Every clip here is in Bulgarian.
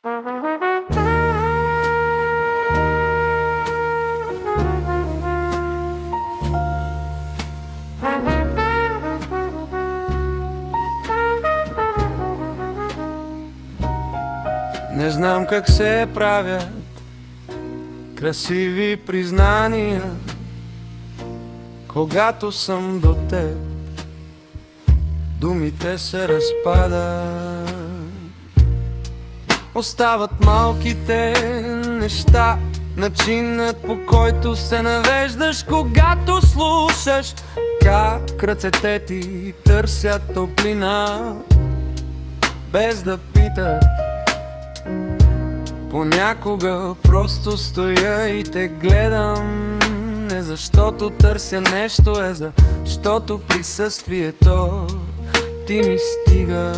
Не знам как се правят красиви признания, когато съм до теб, думите се разпадат. Остават малките неща, начинът по който се навеждаш, когато слушаш как ръцете ти търсят топлина, без да питат. Понякога просто стоя и те гледам, не защото търся нещо, защото присъствието ти ми стига.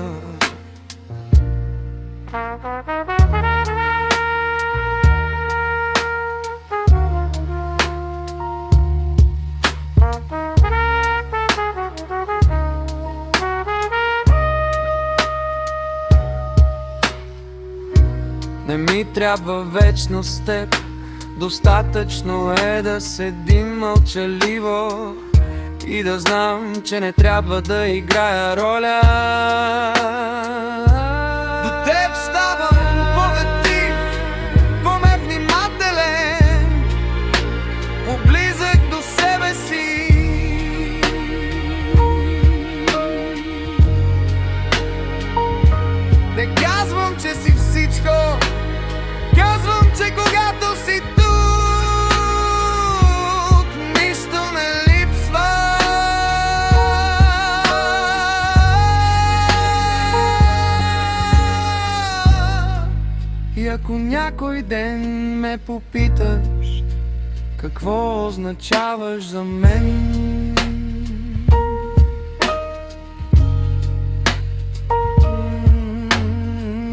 Не ми трябва вечно с теб, достатъчно е да седим мълчаливо и да знам, че не трябва да играя роля. До теб ставам по-гътив, по-внимателен, поблизък до себе си. Не казвам, че си всичко, казвам, че когато си тук, нищо не липсва. И ако някой ден ме попиташ какво означаваш за мен,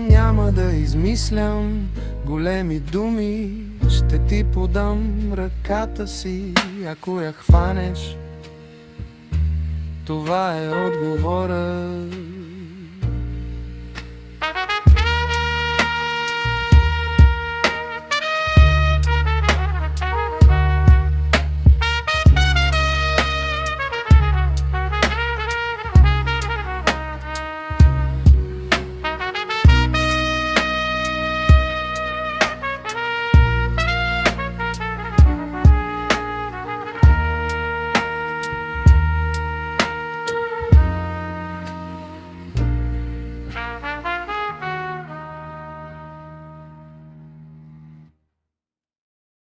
няма да измислям големи думи, ще ти подам ръката си, ако я хванеш. Това е отговорът.